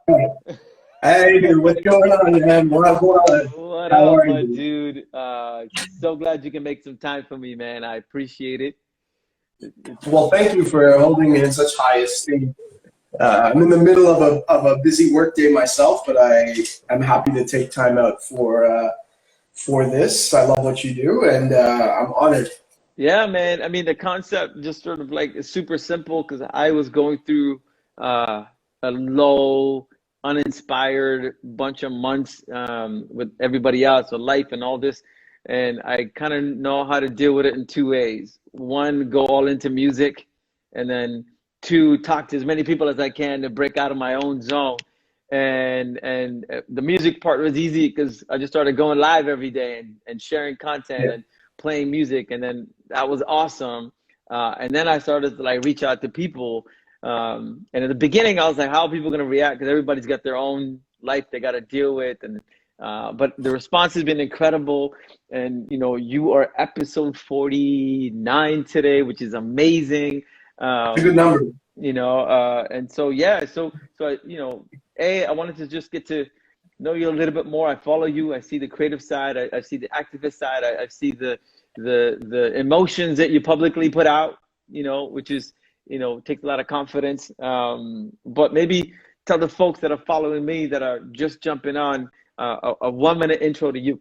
Hey, dude, what's going on, man? What? What How up, are my you? dude? So glad you can make some time for me, man. I appreciate it. It's Well, thank you for holding me in such high esteem. I'm in the middle of a busy work day myself, but I'm happy to take time out for this. I love what you do, and I'm honored. Yeah, man. I mean, the concept just sort of like is super simple because I was going through uh, a low, uninspired bunch of months with everybody else, with life and all this. And I kind of know how to deal with it in two ways. One, go all into music, and then two, talk to as many people as I can to break out of my own zone. And the music part was easy because I just started going live every day and sharing content Yeah, and playing music, and then that was awesome. And then I started to like reach out to people. And in the beginning, I was like, "How are people going to react?" Because everybody's got their own life they got to deal with, and but the response has been incredible. And you are episode 49 today, which is amazing. it's a good Um, number. and so yeah, so I wanted to just get to know you a little bit more. I follow you. I see the creative side. I see the activist side. I see the emotions that you publicly put out. Which is takes a lot of confidence. But maybe tell the folks that are following me that are just jumping on a 1 minute intro to you.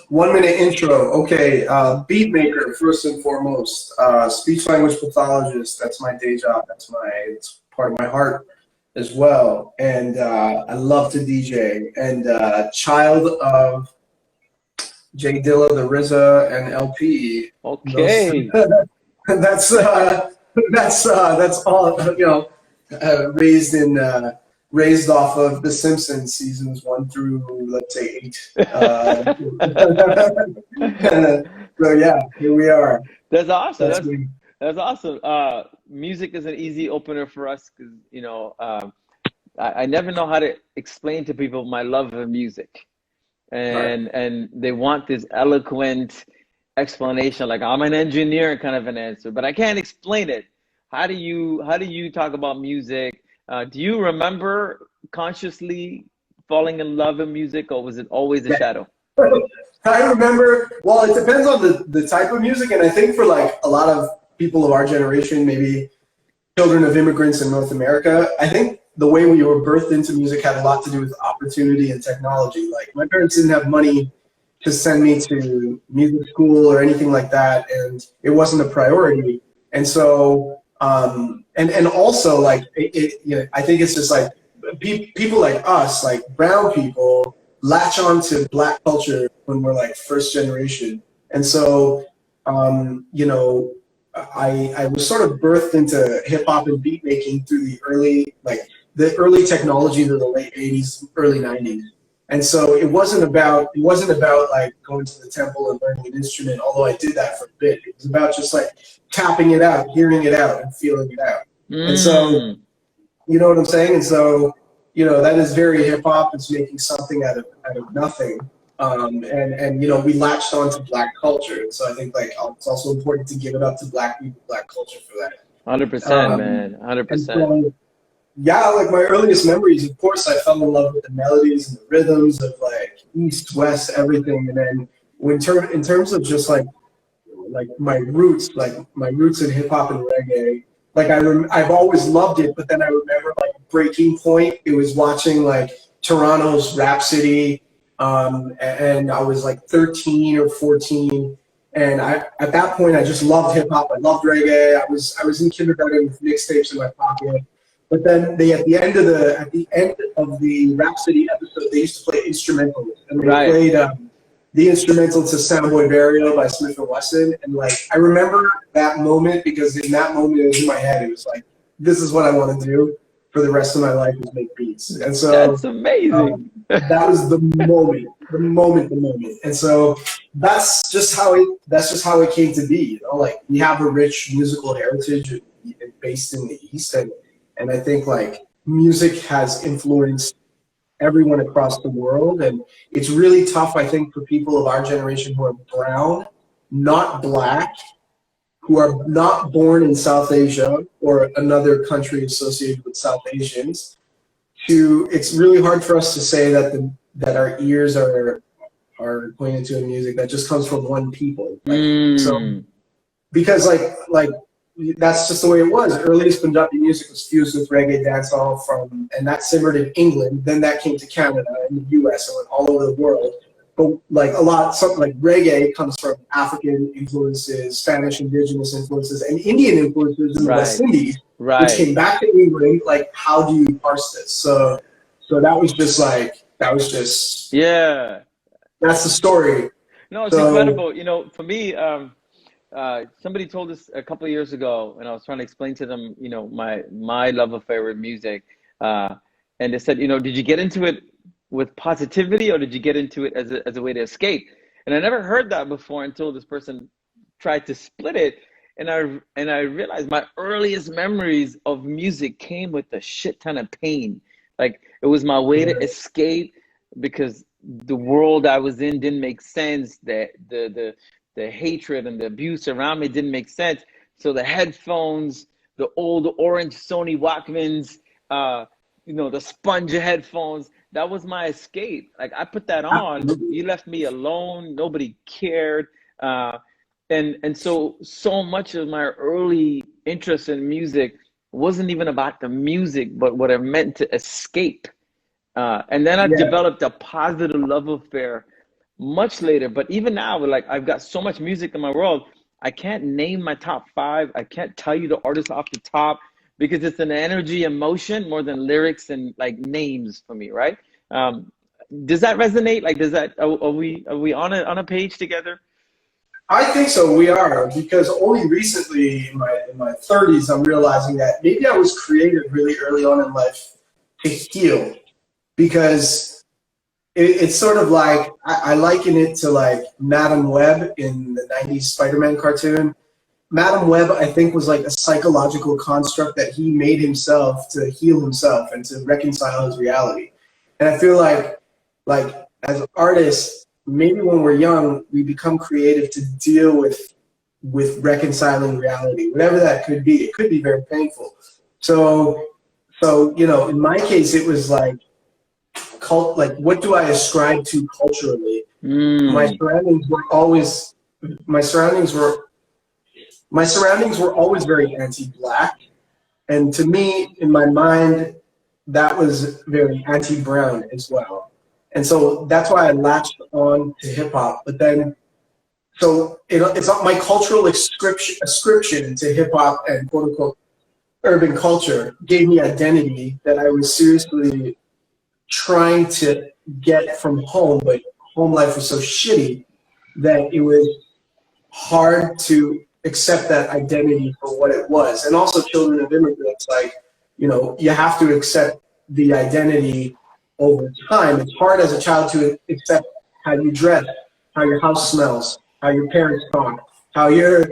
1 minute intro. Okay, beat maker first and foremost. Speech language pathologist. That's my day job. It's part of my heart as well. And I love to DJ. And child of Jay Dilla, the RZA, and LP. Those Okay. that's that's all raised in raised off of The Simpsons seasons 1 through, let's say, 8. So yeah, here we are. That's awesome. That's That's me. that's awesome. Music is an easy opener for us because I never know how to explain to people my love of music, Right. and they want this eloquent explanation, like I'm an engineer kind of an answer, but I can't explain it. How do you talk about music? Do you remember consciously falling in love with music, or was it always a Yeah. shadow? I remember, well, it depends on the type of music, and I think for like a lot of people of our generation, maybe children of immigrants in North America, I think the way we were birthed into music had a lot to do with opportunity and technology. Like my parents didn't have money to send me to music school or anything like that, and it wasn't a priority. And so, and also like I think it's just like people like us, like brown people, latch on to black culture when we're like first generation, and so I was sort of birthed into hip hop and beat making through the early technology of the late 80s, early 90s. And so it wasn't about like going to the temple and learning an instrument, although I did that for a bit. It was about just like tapping it out, hearing it out, and feeling it out. And so, Mm. you know what I'm saying? And so, that is very hip hop. It's making something out of nothing. We latched on to black culture. And so I think like it's also important to give it up to black people, black culture for that. 100%, Um, man. and 100%. so, yeah, like my earliest memories, of course, I fell in love with the melodies and the rhythms of like East, West, everything. And then in terms of just like my roots in hip hop and reggae. Like I've always loved it, but then I remember like breaking point. It was watching like Toronto's Rhapsody, and I was like 13 or 14, and at that point I just loved hip hop. I loved reggae. I was in kindergarten with mixtapes in my pocket. But then at the end of the Rhapsody episode, they used to play instrumentals, and they Right. played the instrumental to Soundboy Burial by Smith and Wesson. And like I remember that moment because in that moment it was in my head. It was like, this is what I want to do for the rest of my life is make beats. And so That's amazing. that was the moment. And so that's just how it came to be. Like we have a rich musical heritage based in the East, and I think like music has influenced everyone across the world. And it's really tough, I think, for people of our generation who are brown, not black, who are not born in South Asia or another country associated with South Asians, it's really hard for us to say that our ears are pointed to a music that just comes from one people. So because like that's just the way it was. Earliest Punjabi music was fused with reggae dancehall and that simmered in England. Then that came to Canada and the US and went all over the world. But like something like reggae comes from African influences, Spanish indigenous influences, and Indian influences in the West Indies, which came back to England. Like, how do you parse this? So that was just that's the story. No, it's incredible. You know, for me, somebody told us a couple of years ago, and I was trying to explain to them, you know, my love affair with music, and they said, you know, did you get into it with positivity or did you get into it as a way to escape? And I never heard that before until this person tried to split it, and I realized my earliest memories of music came with a shit ton of pain. Like, it was my way to escape because the world I was in didn't make sense. The hatred and the abuse around me didn't make sense. So the headphones, the old orange Sony Walkmans, you know, the sponge headphones, that was my escape. Like, I put that on, you left me alone, nobody cared. And so much of my early interest in music wasn't even about the music, but what it meant to escape. And then I've developed a positive love affair much later. But even now, like, I've got so much music in my world, I can't name my top 5. I can't tell you the artist off the top because it's an energy, emotion more than lyrics and like names for me, right? Does that resonate? Like, are we on a page together? I think so. We are, because only recently in my 30s, I'm realizing that maybe I was created really early on in life to heal, because it's sort of like, I liken it to like Madam Web in the 90s Spider-Man cartoon. Madam Web, I think, was like a psychological construct that he made himself to heal himself and to reconcile his reality. And I feel like as artists, maybe when we're young, we become creative to deal with reconciling reality, whatever that could be. It could be very painful. So you know, in my case, it was like what do I ascribe to culturally? My surroundings were always very anti-Black, and to me, in my mind, that was very anti-brown as well. And so that's why I latched on to hip hop. But then, so it's not my cultural ascription to hip hop and quote unquote urban culture gave me identity that I was seriously trying to get from home, but home life was so shitty that it was hard to accept that identity for what it was. And also, children of immigrants, like, you know, you have to accept the identity over time. It's hard as a child to accept how you dress, how your house smells, how your parents talk, how your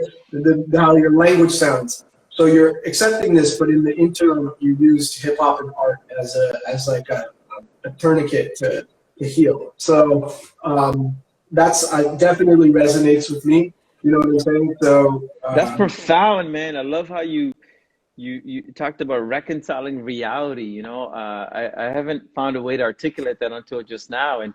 language sounds. So you're accepting this, but in the interim, you used hip hop and art as like a tourniquet to heal. So that definitely resonates with me. You know what I'm saying? So that's profound, man. I love how you talked about reconciling reality. You know, I haven't found a way to articulate that until just now. And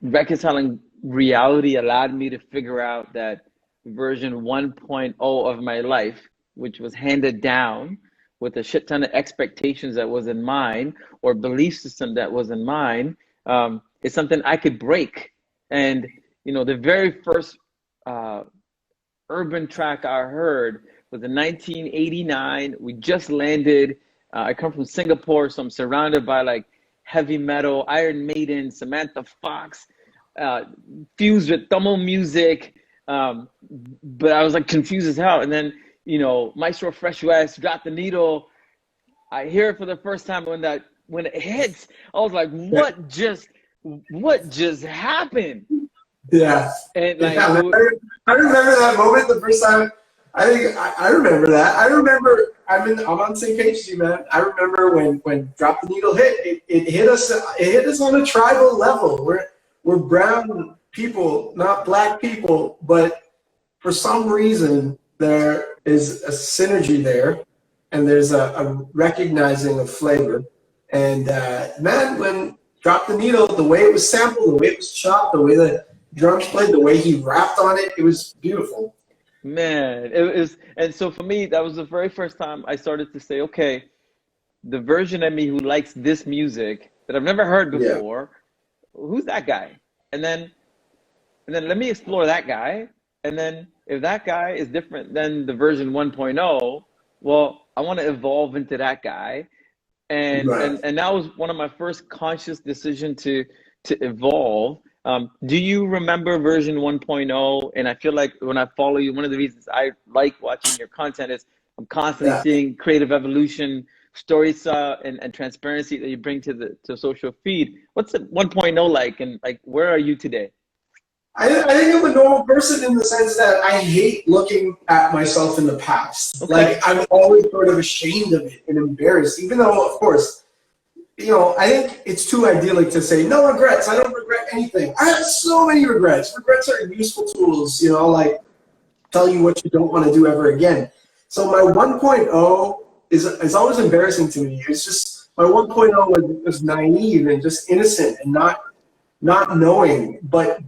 reconciling reality allowed me to figure out that version 1.0 of my life, which was handed down with a shit ton of expectations that wasn't mine, or belief system that wasn't mine, is something I could break. And, you know, the very first urban track I heard was in 1989. We just landed. I come from Singapore, so I'm surrounded by like heavy metal, Iron Maiden, Samantha Fox, fused with Tamil music. But I was like confused as hell. And then, you know, Maestro Fresh West, Drop the Needle. I hear it for the first time when it hits. I was like, what just happened? Yeah. And like, I remember that moment the first time. I think I remember that. I remember I'm on the same page as you, man. I remember when Drop the Needle hit. It hit us. It hit us on a tribal level. We're brown people, not Black people, but for some reason there is a synergy there and there's a recognizing of flavor. And man, when Drop the Needle, the way it was sampled, the way it was chopped, the way the drums played, the way he rapped on it, it was beautiful. Man, it was, and so for me, that was the very first time I started to say, okay, the version of me who likes this music that I've never heard Yeah. before, who's that guy? And then let me explore that guy. And then if that guy is different than the version 1.0, well, I want to evolve into that guy. Right. And that was one of my first conscious decision to evolve. Do you remember version 1.0? And I feel like when I follow you, one of the reasons I like watching your content is I'm constantly Yeah. seeing creative evolution, stories, and transparency that you bring to the social feed. What's the 1.0 like, and like where are you today? I think I'm a normal person in the sense that I hate looking at myself in the past. Okay. Like, I'm always sort of ashamed of it and embarrassed, even though, of course, I think it's too idyllic to say, no regrets, I don't regret anything. I have so many regrets. Regrets are useful tools, like tell you what you don't want to do ever again. So my 1.0 is always embarrassing to me. It's just, my 1.0 was naive and just innocent and not knowing, but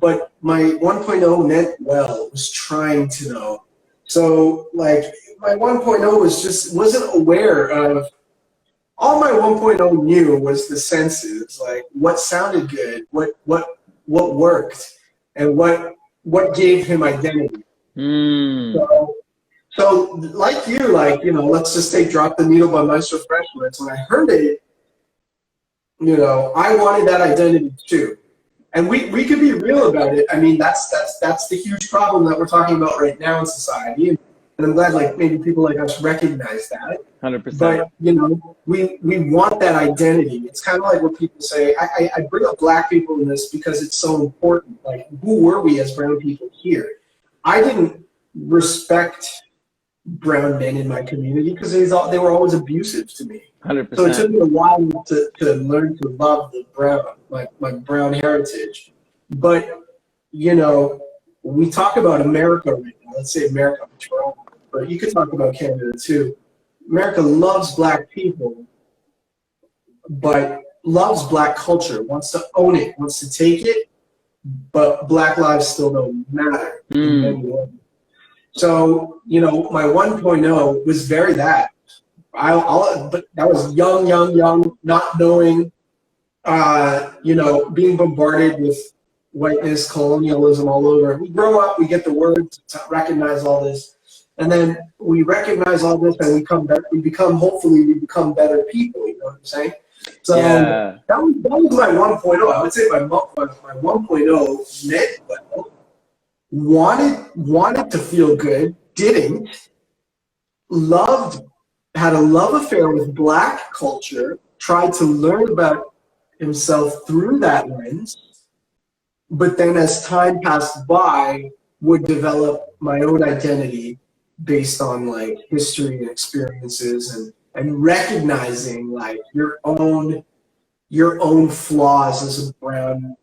my 1.0 meant well, was trying to know. So like my 1.0 wasn't aware of, all my 1.0 knew was the senses, like what sounded good, what worked, and what gave him identity. Mm. So like you, let's just take Drop the Needle by Maestro Freshworks. When I heard it, I wanted that identity too. And we could be real about it. I mean, that's the huge problem that we're talking about right now in society. And I'm glad like maybe people like us recognize that. 100%. But we want that identity. It's kind of like what people say. I bring up Black people in this because it's so important. Like, who were we as brown people here? I didn't respect brown men in my community because they were always abusive to me. 100%. So it took me a while to learn to love the brown, my brown heritage. But, we talk about America right now. Let's say America, Toronto, but you could talk about Canada too. America loves Black people, but loves Black culture, wants to own it, wants to take it, but Black lives still don't matter in many ways. So, my 1.0 was very that. But that was young, not knowing, being bombarded with whiteness, colonialism all over. We grow up, we get the word to recognize all this, and then we recognize all this, and hopefully we become better people. You know what I'm saying? So Yeah. that was my 1.0. I would say my 1.0 meant well, wanted to feel good, didn't, had a love affair with Black culture, tried to learn about himself through that lens, but then as time passed by, would develop my own identity based on like history and experiences and recognizing like your own flaws as a brown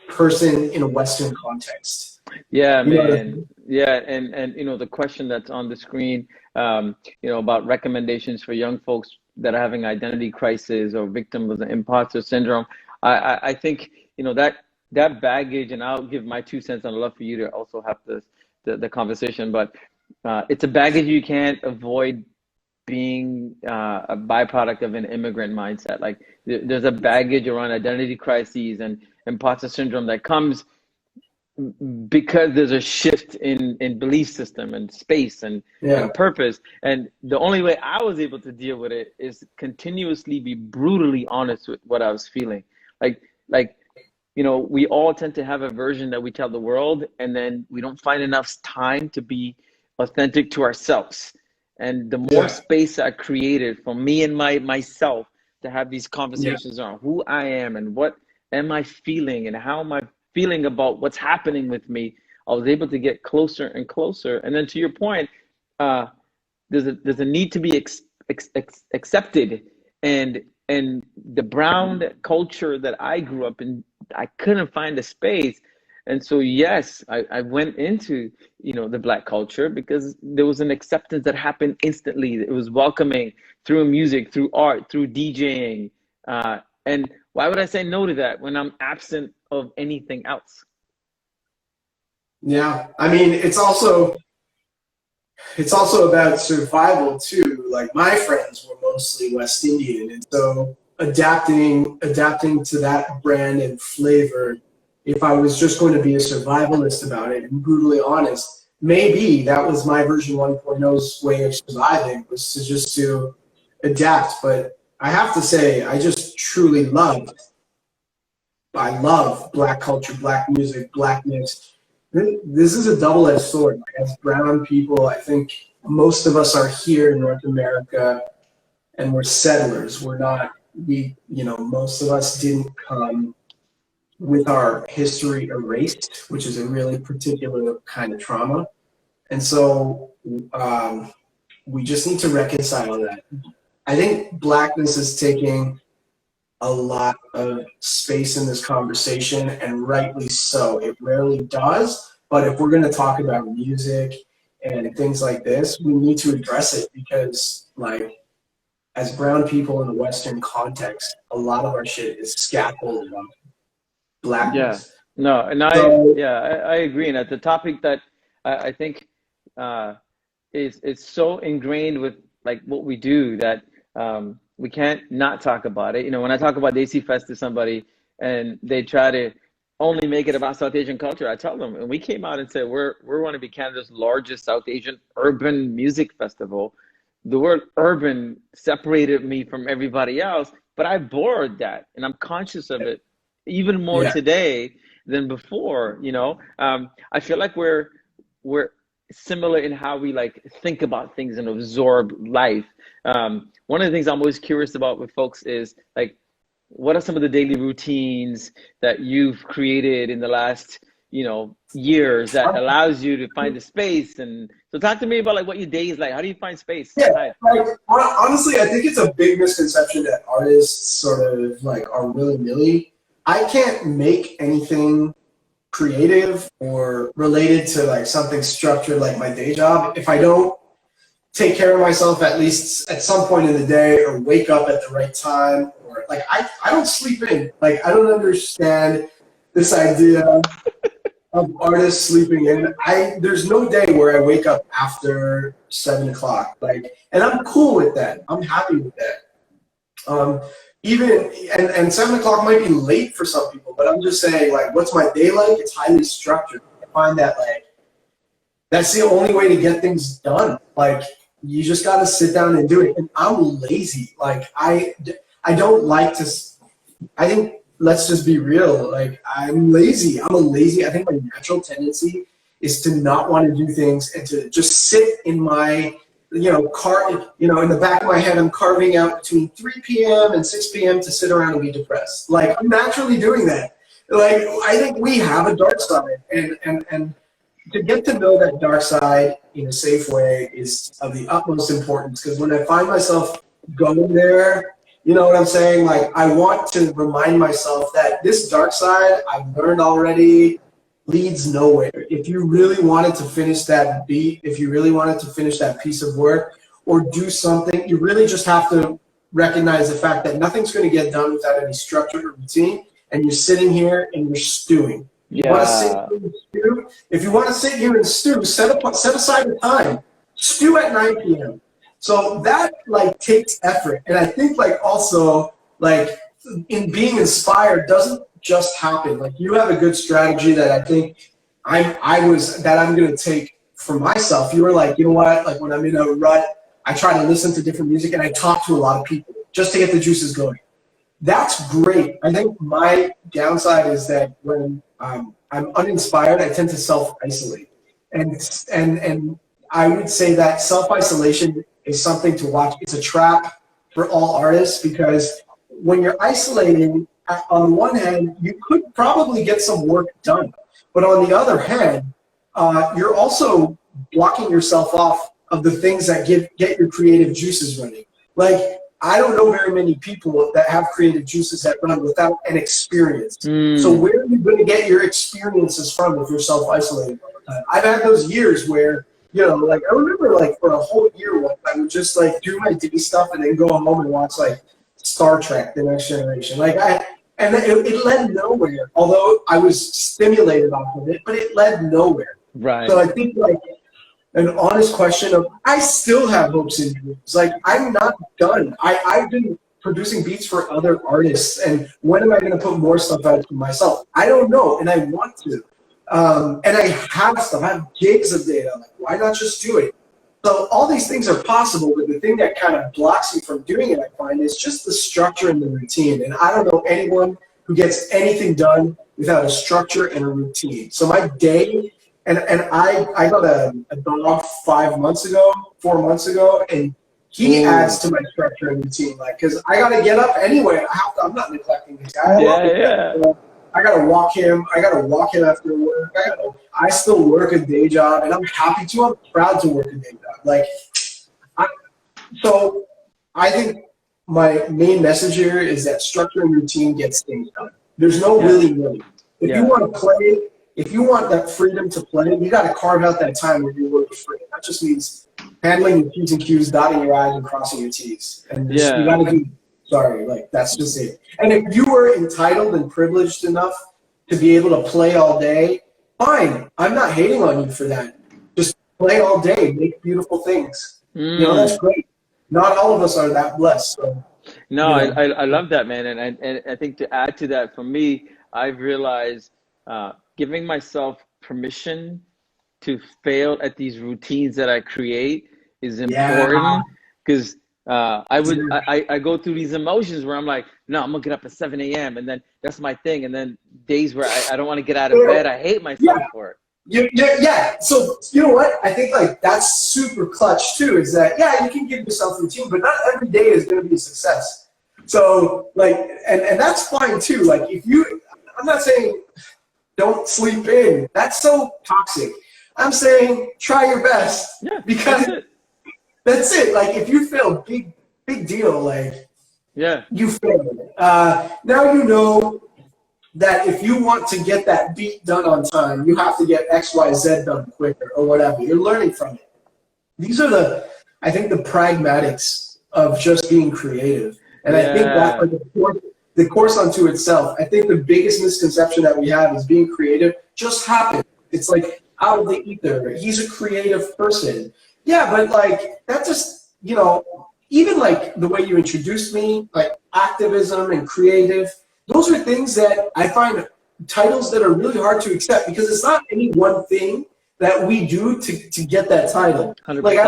person in a Western context. Yeah, man. Yeah, and the question that's on the screen, about recommendations for young folks that are having identity crisis or victims of the imposter syndrome. I think that baggage, and I'll give my 2 cents. And I'd love for you to also have the conversation, but it's a baggage you can't avoid being a byproduct of an immigrant mindset. Like there's a baggage around identity crises and imposter syndrome that comes because there's a shift in belief system and space and purpose. And the only way I was able to deal with it is continuously be brutally honest with what I was feeling. Like we all tend to have a version that we tell the world, and then we don't find enough time to be authentic to ourselves. And the more space I created for me and myself to have these conversations on who I am and what am I feeling and how am I feeling about what's happening with me, I was able to get closer and closer. And then to your point, there's a need to be accepted, and the brown culture that I grew up in, I couldn't find a space. And so, yes, I went into, you know, the Black culture because there was an acceptance that happened instantly. It was welcoming through music, through art, through DJing. And why would I say no to that when I'm absent of anything else? Yeah, I mean, it's also about survival too. Like my friends were mostly West Indian, and so adapting to that brand and flavor. If I was just going to be a survivalist about it and brutally honest, maybe that was my version 1.0's way of surviving, was to just to adapt. But I have to say, I love Black culture, Black music, Blackness. This is a double-edged sword. As brown people, I think most of us are here in North America, and we're settlers. Most of us didn't come with our history erased, which is a really particular kind of trauma. And so we just need to reconcile that. I think Blackness is taking a lot of space in this conversation, and rightly so. It rarely does, but if we're going to talk about music and things like this, we need to address it because, like, as brown people in a Western context, a lot of our shit is scaffolded on Blackness. Yeah, no, and I agree. And at the topic that I think is so ingrained with like what we do that we can't not talk about it. You know, when I talk about Desi Fest to somebody and they try to only make it about South Asian culture, I tell them, and we came out and said we're going to be Canada's largest South Asian urban music festival. The word urban separated me from everybody else, but I bore that, and I'm conscious of it even more today than before. You know, I feel like we're similar in how we like think about things and absorb life. One of the things I'm always curious about with folks is like, what are some of the daily routines that you've created in the last, you know, years that allows you to find the space? And so talk to me about like what your day is like. How do you find space? Yeah, like, honestly, I think it's a big misconception that artists sort of like are willy-nilly. I can't make anything creative or related to like something structured like my day job if I don't take care of myself at least at some point in the day, or wake up at the right time, or like I don't sleep in. Like I don't understand this idea of artists sleeping in. There's no day where I wake up after 7 o'clock. Like, and I'm cool with that. I'm happy with that. And 7 o'clock might be late for some people, but I'm just saying, like, what's my day like? It's highly structured. I find that like that's the only way to get things done. Like, you just got to sit down and do it. And I'm lazy. Like, I don't like to. I think, let's just be real. Like, I'm lazy. I think my natural tendency is to not want to do things and to just sit in my, in the back of my head, I'm carving out between 3 p.m. and 6 p.m. to sit around and be depressed. Like, I'm naturally doing that. Like, I think we have a dark side, and to get to know that dark side in a safe way is of the utmost importance, because when I find myself going there, you know what I'm saying? Like, I want to remind myself that this dark side I've learned already leads nowhere. If you really wanted to finish that beat, if you really wanted to finish that piece of work or do something, you really just have to recognize the fact that nothing's going to get done without any structure or routine, and you're sitting here and you're stewing. If you want to sit here and stew, set aside a time. Stew at 9 p.m. So that like takes effort, and I think like also like in being inspired doesn't just happen. Like, you have a good strategy that I think I'm going to take for myself. You were like, you know what? Like, when I'm in a rut, I try to listen to different music and I talk to a lot of people just to get the juices going. That's great. I think my downside is that when I'm uninspired, I tend to self-isolate. And I would say that self-isolation is something to watch. It's a trap for all artists, because when you're isolating, on one hand, you could probably get some work done. But on the other hand, you're also blocking yourself off of the things that get your creative juices running. Like, I don't know very many people that have creative juices that run without an experience. Mm. So where are you going to get your experiences from if you're self-isolating all the time? I've had those years where, you know, like I remember like for a whole year once, I would just like do my day stuff and then go home and watch like Star Trek: The Next Generation. And it led nowhere. Although I was stimulated off of it, but it led nowhere. Right. So I think like an honest question of, I still have hopes and dreams. Like I'm not done. I've been producing beats for other artists, and when am I going to put more stuff out for myself? I don't know, and I want to. And I have stuff. I have gigs of data. Like, why not just do it? So all these things are possible, but the thing that kind of blocks you from doing it, I find, is just the structure and the routine. And I don't know anyone who gets anything done without a structure and a routine. So my day, and I got a dog 4 months ago, and he adds to my structure and routine. Like, because I got to get up anyway. I'm not neglecting this guy. I gotta walk him. I gotta walk him after work. I still work a day job, and I'm happy to. I'm proud to work a day job. Like, so I think my main message here is that structure and routine gets things done. There's no willy-nilly. If you want to play, if you want that freedom to play, you got to carve out that time where you work free. That just means handling your P's and Q's, dotting your I's, and crossing your T's. And you got to do. Sorry, like that's just it. And if you were entitled and privileged enough to be able to play all day, fine. I'm not hating on you for that. Just play all day, make beautiful things. You know, that's great. Not all of us are that blessed. So, no, I love that, man. And I think to add to that, for me, I've realized giving myself permission to fail at these routines that I create is important, because I go through these emotions where I'm like, no, I'm gonna get up at 7 a.m. and then that's my thing. And then days where I don't want to get out of bed, I hate myself for it. Yeah. So you know what? I think like that's super clutch too. Is that you can give yourself a routine, but not every day is gonna be a success. So like, and that's fine too. Like I'm not saying don't sleep in. That's so toxic. I'm saying try your best. Yeah, because that's it. Like if you fail, big deal. Like you failed. Now you know that if you want to get that beat done on time, you have to get X, Y, Z done quicker or whatever. You're learning from it. These are I think the pragmatics of just being creative. And I think that's like the course unto itself. I think the biggest misconception that we have is being creative just happens. It's like out of the ether. He's a creative person. Yeah, but like that just, you know, even like the way you introduced me, like activism and creative, those are things that I find titles that are really hard to accept, because it's not any one thing that we do to get that title. 100%. Like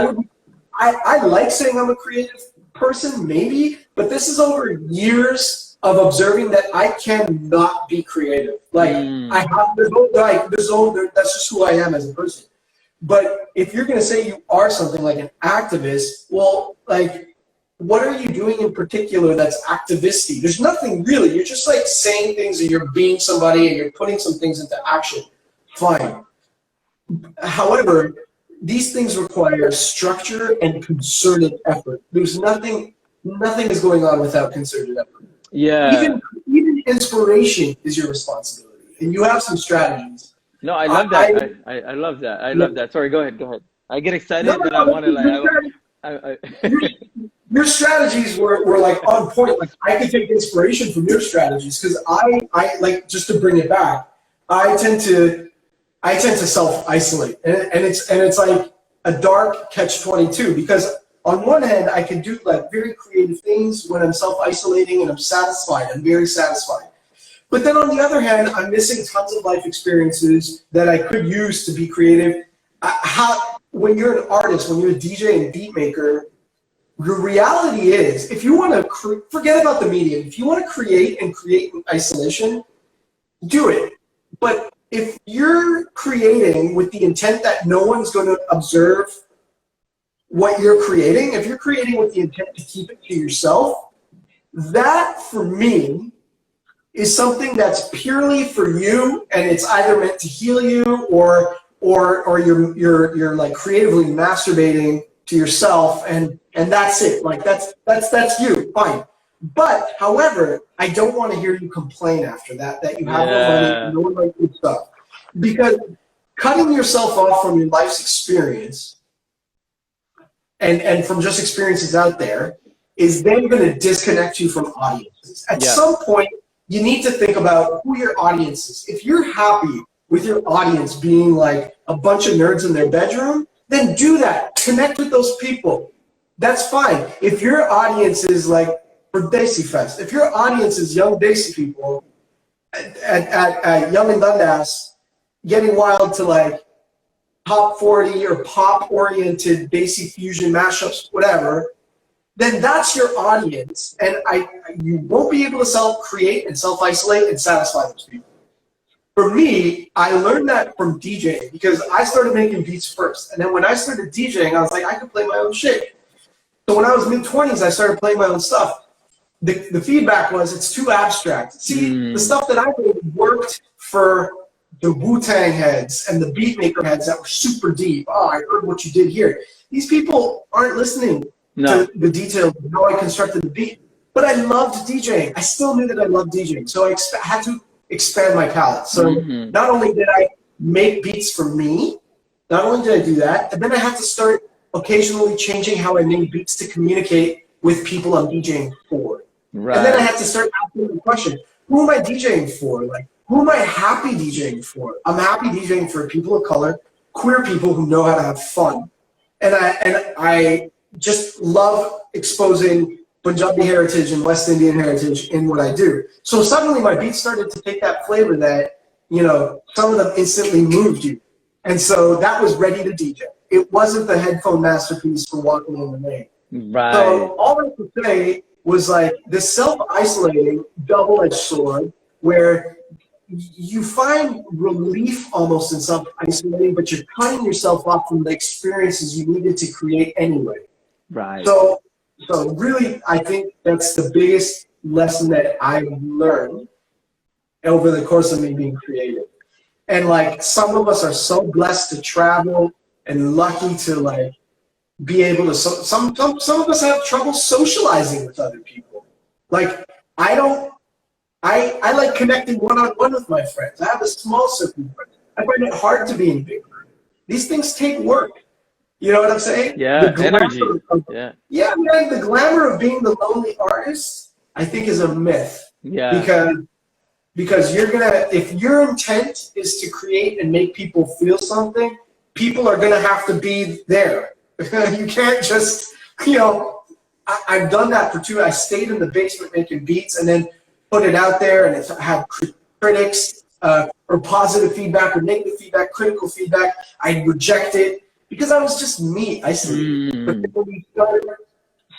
I like saying I'm a creative person, maybe, but this is over years of observing that I cannot be creative. Like that's just who I am as a person. But if you're going to say you are something like an activist, well, like, what are you doing in particular that's activisty? There's nothing really. You're just like saying things, and you're being somebody, and you're putting some things into action. Fine. However, these things require structure and concerted effort. There's nothing is going on without concerted effort. Yeah. Even inspiration is your responsibility, and you have some strategies. No, I love that. I love that. I love that. Sorry, go ahead. I get excited, but I want to your strategies were like on point. Like I could take inspiration from your strategies, because I like, just to bring it back, I tend to self-isolate, and it's like a dark catch-22, because on one hand I can do like very creative things when I'm self-isolating and I'm satisfied. I'm very satisfied. But then on the other hand, I'm missing tons of life experiences that I could use to be creative. When you're an artist, when you're a DJ and beat maker, the reality is, if you want to forget about the medium, if you want to create in isolation, do it. But if you're creating with the intent that no one's going to observe what you're creating, if you're creating with the intent to keep it to yourself, that for me is something that's purely for you, and it's either meant to heal you or you're like creatively masturbating to yourself, and that's it. Like that's you, fine. But however, I don't want to hear you complain after that you have no money, no one likes your stuff, because cutting yourself off from your life's experience and from just experiences out there is then going to disconnect you from audiences. At some point, you need to think about who your audience is. If you're happy with your audience being like a bunch of nerds in their bedroom, then do that. Connect with those people. That's fine. If your audience is like for Desi Fest, if your audience is young Desi people at Young and Dundas getting wild to like top 40 or pop-oriented Desi fusion mashups, whatever, then that's your audience. And you won't be able to self-create and self-isolate and satisfy those people. For me, I learned that from DJing because I started making beats first. And then when I started DJing, I was like, I could play my own shit. So when I was mid-20s, I started playing my own stuff. The feedback was, it's too abstract. See, the stuff that I did worked for the Wu-Tang heads and the beatmaker heads that were super deep. Oh, I heard what you did here. These people aren't listening to the details of how I constructed the beat. But I loved DJing. I still knew that I loved DJing. So I had to expand my palette. So not only did I make beats for me, not only did I do that, and then I had to start occasionally changing how I made beats to communicate with people I'm DJing for. Right. And then I had to start asking the question, who am I DJing for? Like, who am I happy DJing for? I'm happy DJing for people of color, queer people who know how to have fun. And I just love exposing Punjabi heritage and West Indian heritage in what I do. So suddenly my beats started to take that flavor that, you know, some of them instantly moved you. And so that was ready to DJ. It wasn't the headphone masterpiece for walking in the rain. Right. So all I could say was like this self-isolating double-edged sword where you find relief almost in self-isolating, but you're cutting yourself off from the experiences you needed to create anyway. Right. So really, I think that's the biggest lesson that I've learned over the course of me being creative. And like some of us are so blessed to travel and lucky to like be able to, some of us have trouble socializing with other people. Like I like connecting one-on-one with my friends. I have a small circle of friends. I find it hard to be in big group. These things take work. You know what I'm saying? Yeah, energy. Yeah, man, the glamour of being the lonely artist, I think, is a myth. Yeah. Because you're gonna, if your intent is to create and make people feel something, people are gonna have to be there. You can't just, you know, I've done that for two. I stayed in the basement making beats and then put it out there, and it's had critics or positive feedback or negative feedback, critical feedback. I reject it because I was just me isolated. But then when you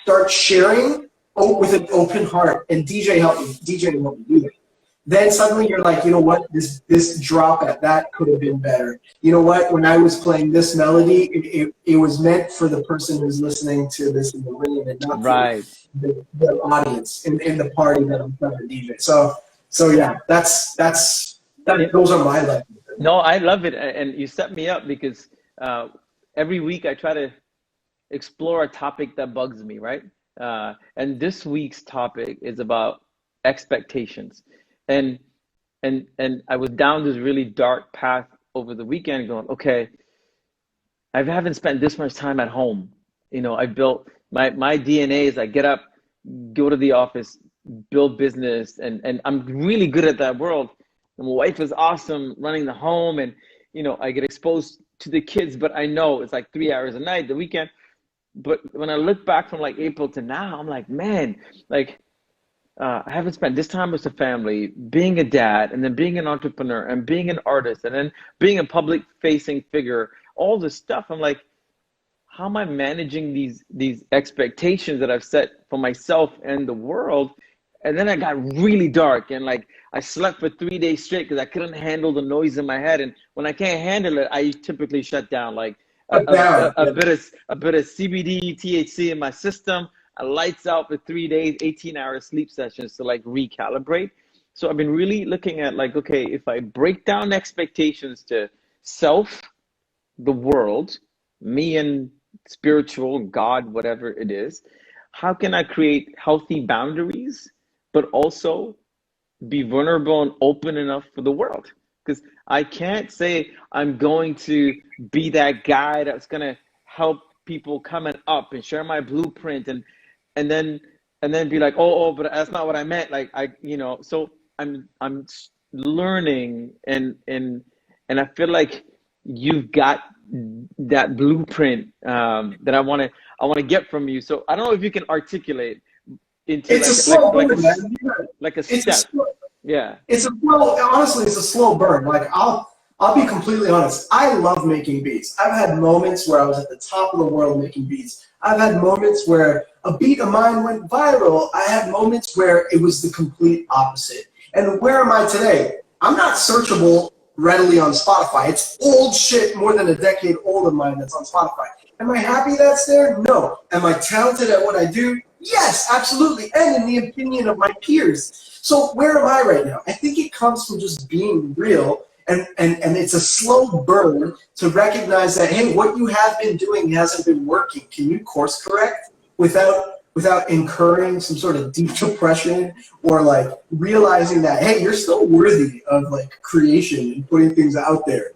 start sharing with an open heart, and DJ helped me do that. Then suddenly you're like, you know what, this drop at that could have been better. You know what, when I was playing this melody, it was meant for the person who's listening to this in the room and not for the audience in the party that I'm trying to DJ. So yeah, those are my lessons. No, I love it, and you set me up because every week I try to explore a topic that bugs me, right? And this week's topic is about expectations. And I was down this really dark path over the weekend going, okay, I haven't spent this much time at home. You know, I built my DNA is I get up, go to the office, build business, and I'm really good at that world. And my wife is awesome running the home, and, you know, I get exposed to the kids, but I know it's like 3 hours a night, the weekend. But when I look back from like April to now, I'm like, man, like, I haven't spent this time with the family, being a dad, and then being an entrepreneur, and being an artist, and then being a public-facing figure. All this stuff, I'm like, how am I managing these expectations that I've set for myself and the world? And then I got really dark, and like I slept for 3 days straight because I couldn't handle the noise in my head. And when I can't handle it, I typically shut down. Like a bit of CBD, THC in my system. Lights out for 3 days, 18-hour sleep sessions to like recalibrate. So I've been really looking at like, okay, if I break down expectations to self, the world, me and spiritual, God, whatever it is, how can I create healthy boundaries, but also be vulnerable and open enough for the world? Because I can't say I'm going to be that guy that's going to help people coming up and share my blueprint and then and then be like, but that's not what I meant. Like so I'm learning and I feel like you've got that blueprint that I want to get from you. So I don't know if you can articulate into It's a slow burn, man. like a It's a step. slow, Yeah. it's a slow, honestly, it's a slow burn. Like I'll be completely honest. I love making beats. I've had moments where I was at the top of the world making beats. I've had moments where a beat of mine went viral. I had moments where it was the complete opposite. And where am I today? I'm not searchable readily on Spotify. It's old shit, more than a decade old of mine that's on Spotify. Am I happy that's there? No. Am I talented at what I do? Yes, absolutely. And in the opinion of my peers. So where am I right now? I think it comes from just being real, and it's a slow burn to recognize that, hey, what you have been doing hasn't been working. Can you course correct without incurring some sort of deep depression, or like realizing that, hey, you're still worthy of like creation and putting things out there.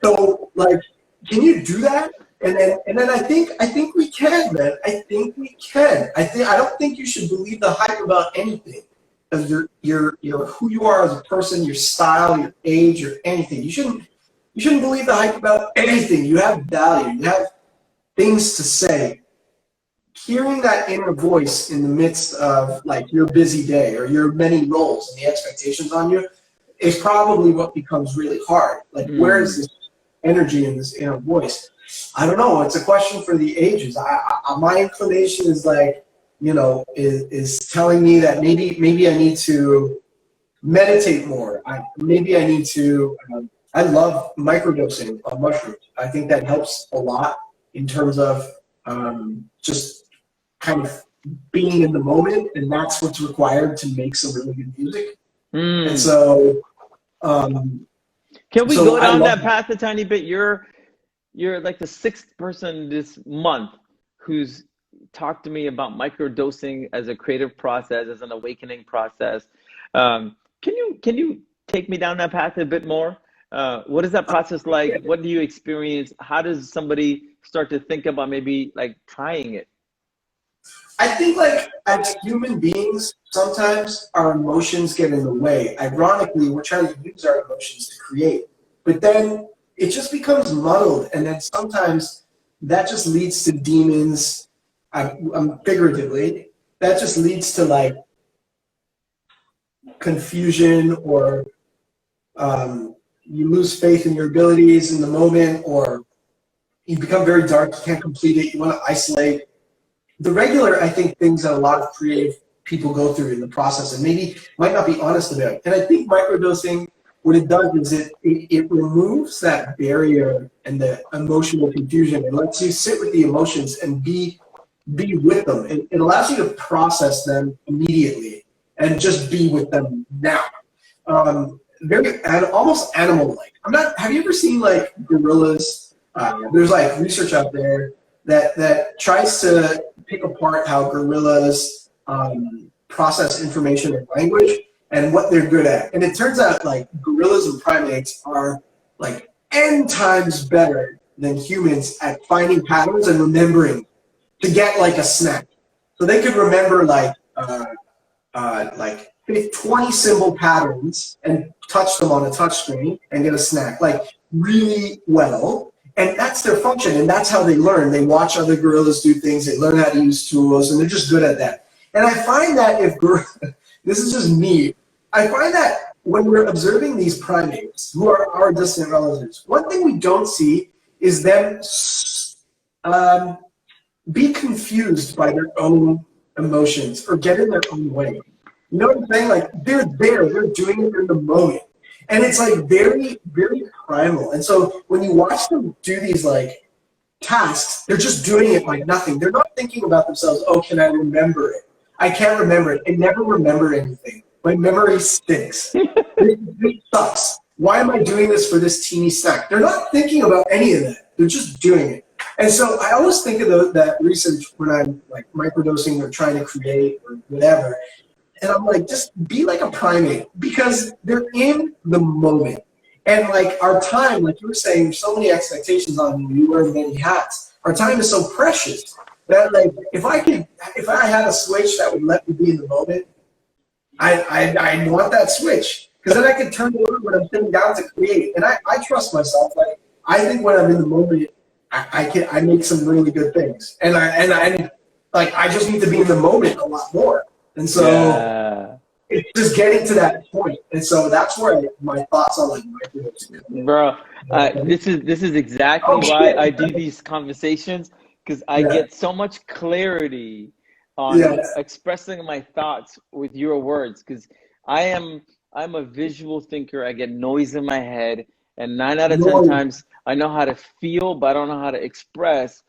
So like, can you do that? And then I think we can, man. I think we can. I don't think you should believe the hype about anything. Because you're who you are as a person, your style, your age, or anything. You shouldn't believe the hype about anything. You have value. You have things to say. Hearing that inner voice in the midst of like your busy day or your many roles and the expectations on you is probably what becomes really hard. Like, where is this energy in this inner voice? I don't know. It's a question for the ages. My inclination is like, is telling me that maybe I need to meditate more. Maybe I need to. I love microdosing on mushrooms. I think that helps a lot in terms of just kind of being in the moment, and that's what's required to make some really good music. And so, can we go down that path a tiny bit? You're like the sixth person this month who's talked to me about microdosing as a creative process, as an awakening process. Can you take me down that path a bit more? What is that process like? What do you experience? How does somebody start to think about maybe like trying it? I think like as human beings, sometimes our emotions get in the way. Ironically, we're trying to use our emotions to create, but then it just becomes muddled, and then sometimes that just leads to demons. Figuratively, that just leads to like confusion, or you lose faith in your abilities in the moment, or you become very dark. You can't complete it. You want to isolate. The regular, I think, things that a lot of creative people go through in the process, and maybe might not be honest about it. And I think microdosing, what it does is it removes that barrier and the emotional confusion. It lets you sit with the emotions and be with them. It allows you to process them immediately and just be with them now. Almost animal-like. Have you ever seen like gorillas? There's like research out there that tries to pick apart how gorillas process information in language and what they're good at. And it turns out like gorillas and primates are like N times better than humans at finding patterns and remembering to get like a snack. So they could remember like 20 symbol patterns and touch them on a touch screen and get a snack, like really well. And that's their function, and that's how they learn. They watch other gorillas do things, they learn how to use tools, and they're just good at that. And I find that this is just me, I find that when we're observing these primates, who are our distant relatives, one thing we don't see is them be confused by their own emotions or get in their own way. You know what I'm saying? Like, they're doing it in the moment. And it's like very, very primal. And so when you watch them do these like tasks, they're just doing it like nothing. They're not thinking about themselves, oh, can I remember it? I can't remember it. I never remember anything. My memory stinks. This sucks. Why am I doing this for this teeny snack? They're not thinking about any of that. They're just doing it. And so I always think of that research when I'm like microdosing or trying to create or whatever. And I'm like, just be like a primate because they're in the moment. And like our time, like you were saying, so many expectations on you, you wear many hats. Our time is so precious that like if I had a switch that would let me be in the moment, I want that switch. Because then I can turn it on when I'm sitting down to create. And I trust myself. Like I think when I'm in the moment, I make some really good things. And I just need to be in the moment a lot more. And so it's just getting to that point. And so that's where my thoughts on like microdosing. Bro, this is exactly why I do these conversations, because I get so much clarity on expressing my thoughts with your words. Because I'm a visual thinker. I get noise in my head, and 9 out of 10 times I know how to feel, but I don't know how to express.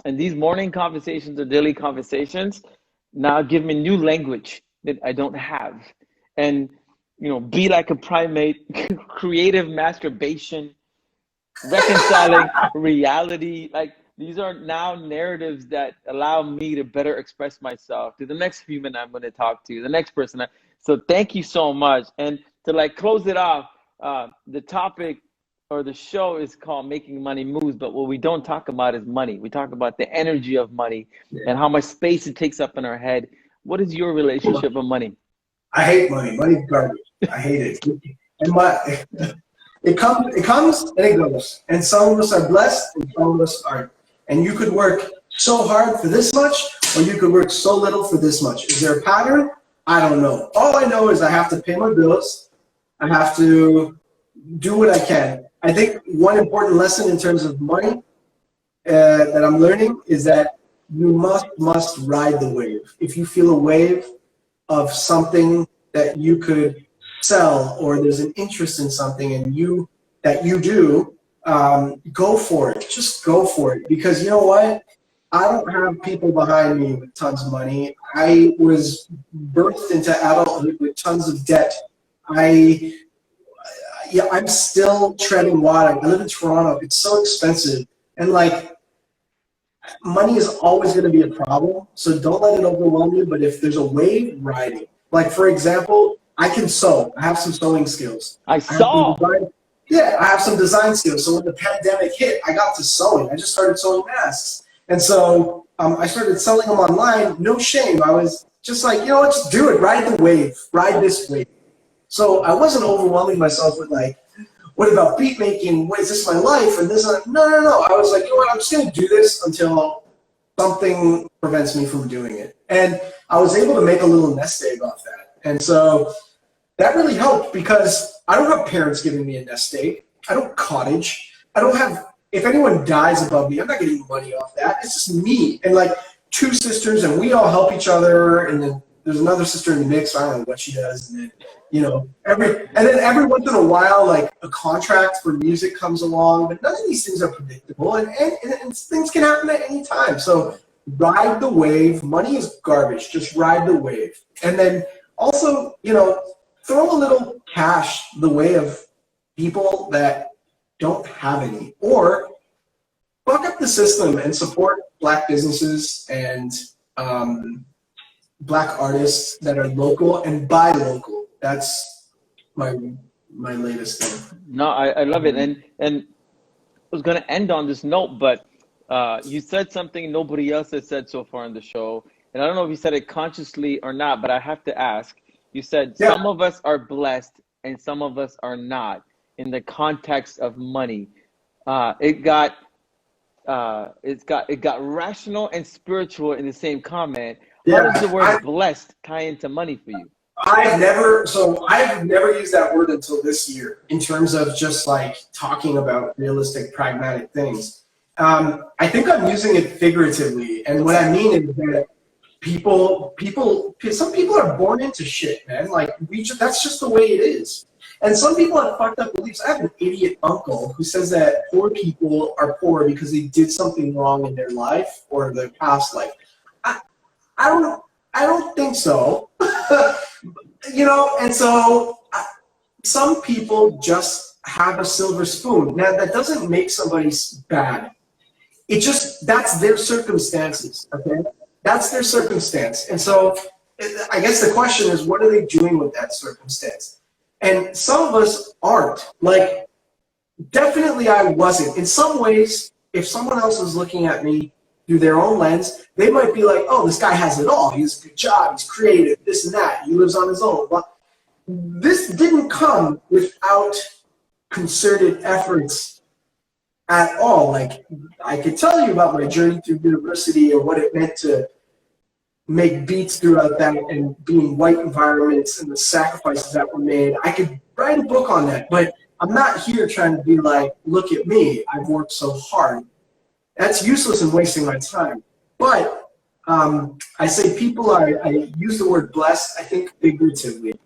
And these morning conversations or daily conversations now give me new language that I don't have. And be like a primate, creative masturbation, reconciling reality. Like these are now narratives that allow me to better express myself to the next human I'm going to talk to, the next person. So thank you so much. And to like close it off, the topic or the show is called Making Money Moves, but what we don't talk about is money. We talk about the energy of money and how much space it takes up in our head. What is your relationship with money? I hate money. Money's garbage. I hate it. And it comes and it goes. And some of us are blessed and some of us aren't. And you could work so hard for this much, or you could work so little for this much. Is there a pattern? I don't know. All I know is I have to pay my bills. I have to do what I can. I think one important lesson in terms of money that I'm learning is that you must ride the wave. If you feel a wave of something that you could sell, or there's an interest in something and you do, go for it. Just go for it. Because you know what? I don't have people behind me with tons of money. I was birthed into adulthood with tons of debt. I'm still treading water. I live in Toronto. It's so expensive. And like, money is always going to be a problem. So don't let it overwhelm you. But if there's a wave, ride it. Like, for example, I can sew. I have some sewing skills. I saw. I have some design skills. So when the pandemic hit, I got to sewing. I just started sewing masks. And so I started selling them online. No shame. I was just like, you know what, just do it. Ride the wave. Ride this wave. So I wasn't overwhelming myself with like, what about beat making? What is this my life? And this, no. I was like, you know what, I'm just going to do this until something prevents me from doing it. And I was able to make a little nest egg off that. And so that really helped because I don't have parents giving me a nest egg. I don't cottage. I don't have, if anyone dies above me, I'm not getting money off that. It's just me and like 2 sisters, and we all help each other. And then there's another sister in the mix. I don't know what she does. And then, every once in a while, like a contract for music comes along, but none of these things are predictable, and things can happen at any time. So ride the wave. Money is garbage. Just ride the wave. And then also, throw a little cash the way of people that don't have any, or buck up the system and support Black businesses and Black artists that are local and buy local. That's my latest thing. No, I love it. And I was going to end on this note, but you said something nobody else has said so far in the show. And I don't know if you said it consciously or not, but I have to ask. You said some of us are blessed and some of us are not in the context of money. It got rational and spiritual in the same comment. How does the word blessed tie into money for you? I've never used that word until this year in terms of just like talking about realistic, pragmatic things. I think I'm using it figuratively, and what I mean is that some people are born into shit, man. Like that's just the way it is. And some people have fucked up beliefs. I have an idiot uncle who says that poor people are poor because they did something wrong in their life or their past life. I don't think so. And so some people just have a silver spoon. Now that doesn't make somebody bad. that's their circumstances, okay? That's their circumstance. And so I guess the question is, what are they doing with that circumstance? And some of us aren't. Like, definitely I wasn't. In some ways, if someone else was looking at me through their own lens, they might be like, oh, this guy has it all. He has a good job. He's creative, this and that. He lives on his own. But this didn't come without concerted efforts at all. Like, I could tell you about my journey through university and what it meant to make beats throughout that and be in white environments and the sacrifices that were made. I could write a book on that, but I'm not here trying to be like, look at me, I've worked so hard. That's useless and wasting my time. But I say people are, I use the word blessed, I think figuratively,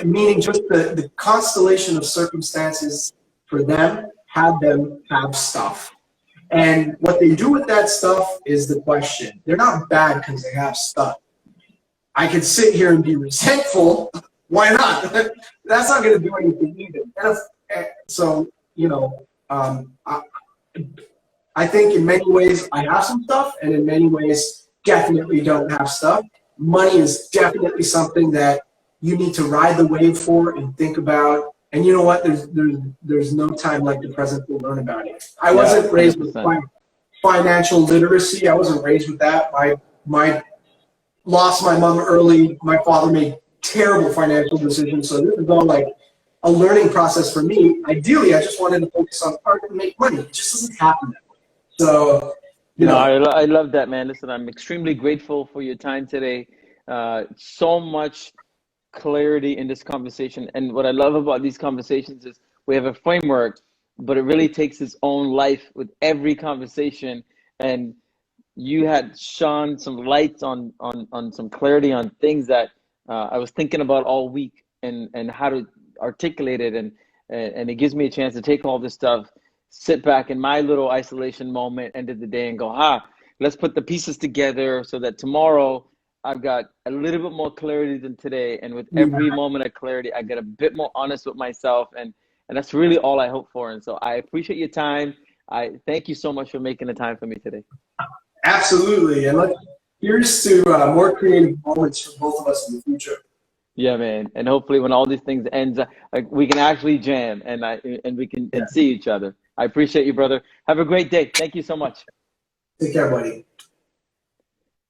meaning just the constellation of circumstances for them have stuff. And what they do with that stuff is the question. They're not bad because they have stuff. I could sit here and be resentful. Why not? That's not going to do anything either. So, you know, I think in many ways I have some stuff, and in many ways definitely don't have stuff. Money is definitely something that you need to ride the wave for and think about. And you know what? There's no time like the present to learn about it. I wasn't raised with financial literacy. I wasn't raised with that. My lost my mom early. My father made terrible financial decisions. So this is all like a learning process for me. Ideally, I just wanted to focus on art and make money. It just doesn't happen that way. So, you know. I love that, man. Listen, I'm extremely grateful for your time today. So much clarity in this conversation. And what I love about these conversations is we have a framework, but it really takes its own life with every conversation. And you had shone some lights on some clarity on things that I was thinking about all week and how to articulate it. And it gives me a chance to take all this stuff, sit back in my little isolation moment, end of the day, and go, let's put the pieces together so that tomorrow I've got a little bit more clarity than today. And with every moment of clarity, I get a bit more honest with myself. And that's really all I hope for. And so I appreciate your time. I thank you so much for making the time for me today. Absolutely. And here's to more creative moments for both of us in the future. Yeah, man. And hopefully when all these things ends, like we can actually jam and we can see each other. I appreciate you, brother. Have a great day. Thank you so much. Take care, buddy.